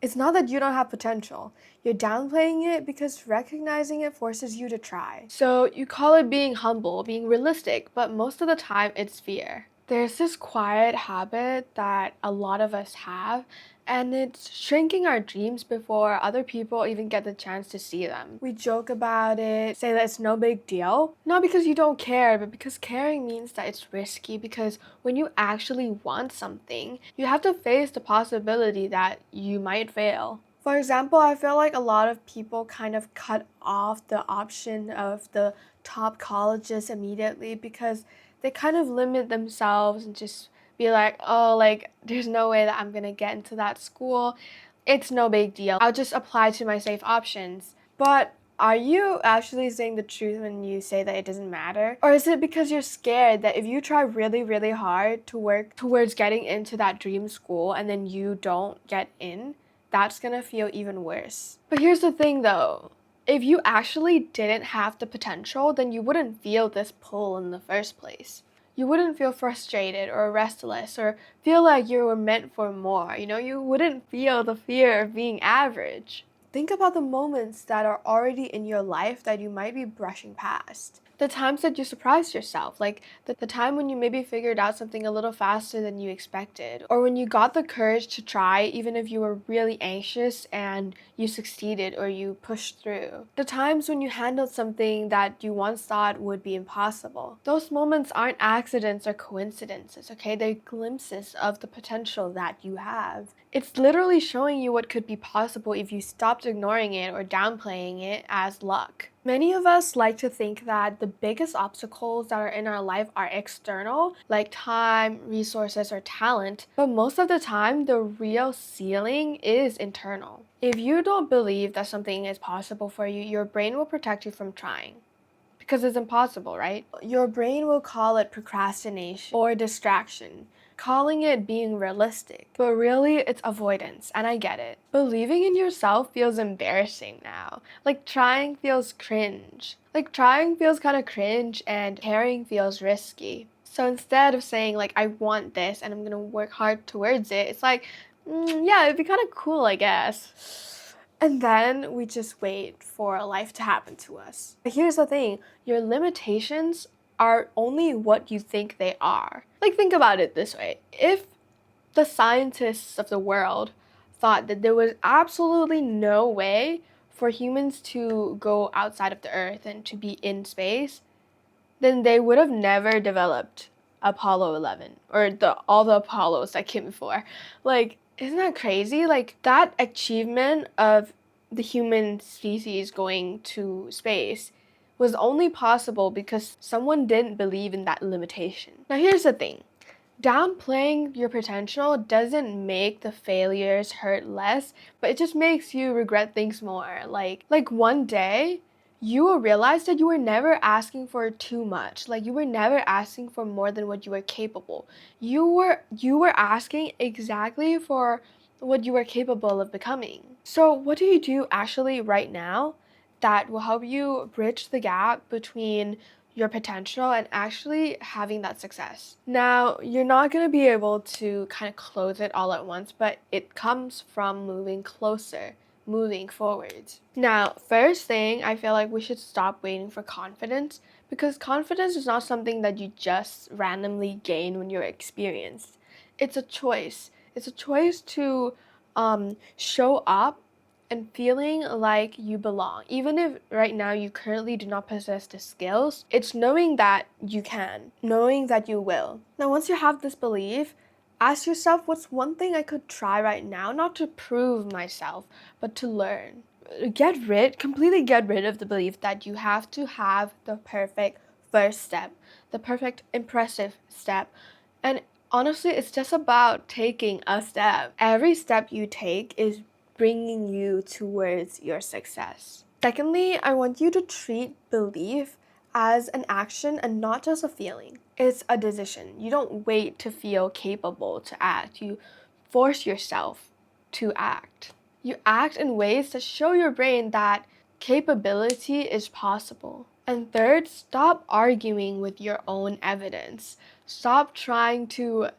It's not that you don't have potential. You're downplaying it because recognizing it forces you to try. So you call it being humble, being realistic, but most of the time it's fear. There's this quiet habit that a lot of us have, and it's shrinking our dreams before other people even get the chance to see them. We joke about it, say that it's no big deal, not because you don't care, but because caring means that it's risky. Because when you actually want something, you have to face the possibility that you might fail. For example, I feel like a lot of people kind of cut off the option of the top colleges immediately because they kind of limit themselves and just be like, oh, like, there's no way that I'm gonna get into that school. It's no big deal. I'll just apply to my safe options. But are you actually saying the truth when you say that it doesn't matter? Or is it because you're scared that if you try really, really hard to work towards getting into that dream school and then you don't get in, that's gonna feel even worse? But here's the thing though. If you actually didn't have the potential, then you wouldn't feel this pull in the first place. You wouldn't feel frustrated or restless or feel like you were meant for more. You wouldn't feel the fear of being average. Think about the moments that are already in your life that you might be brushing past. The times that you surprised yourself, like the time when you maybe figured out something a little faster than you expected, or when you got the courage to try even if you were really anxious and you succeeded or you pushed through. The times when you handled something that you once thought would be impossible. Those moments aren't accidents or coincidences, okay? They're glimpses of the potential that you have. It's literally showing you what could be possible if you stopped ignoring it or downplaying it as luck. Many of us like to think that the biggest obstacles that are in our life are external, like time, resources, or talent, but most of the time, the real ceiling is internal. If you don't believe that something is possible for you, your brain will protect you from trying. Because it's impossible, right? Your brain will call it procrastination or distraction, calling it being realistic. But really, it's avoidance, and I get it. Believing in yourself feels embarrassing now. Like trying feels cringe. Like trying feels kind of cringe, and caring feels risky. So instead of saying, like, I want this and I'm gonna work hard towards it, it's like, yeah, it'd be kind of cool, I guess. And then we just wait for life to happen to us. But here's the thing, your limitations are only what you think they are. Like, think about it this way. If the scientists of the world thought that there was absolutely no way for humans to go outside of the Earth and to be in space, then they would have never developed Apollo 11 or all the Apollos that came before. Like, isn't that crazy? Like, that achievement of the human species going to space was only possible because someone didn't believe in that limitation. Now, here's the thing. Downplaying your potential doesn't make the failures hurt less, but it just makes you regret things more. Like one day, you will realize that you were never asking for too much. Like you were never asking for more than what you were capable. You were asking exactly for what you were capable of becoming. So, what do you do actually right now that will help you bridge the gap between your potential and actually having that success? Now, you're not going to be able to kind of close it all at once, but it comes from moving closer, moving forwards. Now, first thing, I feel like we should stop waiting for confidence, because confidence is not something that you just randomly gain when you're experienced. It's a choice. It's a choice to show up and feeling like you belong. Even if right now you currently do not possess the skills, it's knowing that you can, knowing that you will. Now, once you have this belief, ask yourself, what's one thing I could try right now, not to prove myself, but to learn. Completely get rid of the belief that you have to have the perfect first step, the perfect impressive step. And honestly, it's just about taking a step. Every step you take is bringing you towards your success. Secondly, I want you to treat belief as an action and not just a feeling. It's a decision. You don't wait to feel capable to act. You force yourself to act. You act in ways that show your brain that capability is possible. And third, stop arguing with your own evidence. Stop trying to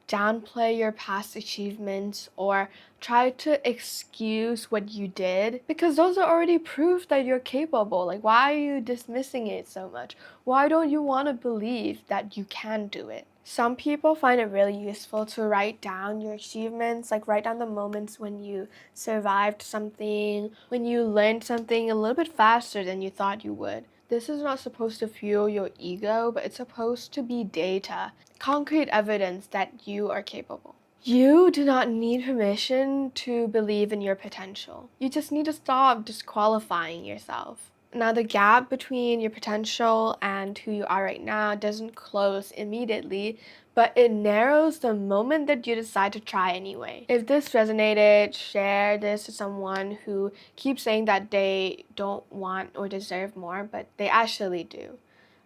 downplay your past achievements or try to excuse what you did because those are already proof that you're capable. Like, why are you dismissing it so much? Why don't you want to believe that you can do it? Some people find it really useful to write down your achievements, like write down the moments when you survived something, when you learned something a little bit faster than you thought you would. This is not supposed to fuel your ego, but it's supposed to be data, concrete evidence that you are capable. You do not need permission to believe in your potential. You just need to stop disqualifying yourself. Now, the gap between your potential and who you are right now doesn't close immediately, but it narrows the moment that you decide to try anyway. If this resonated, share this to someone who keeps saying that they don't want or deserve more, but they actually do.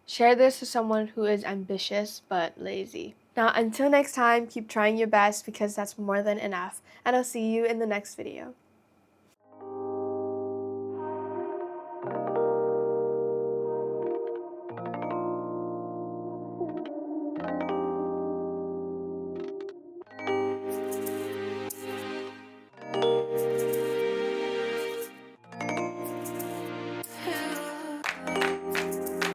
Share this to someone who is ambitious but lazy. Now, until next time, keep trying your best because that's more than enough, and I'll see you in the next video.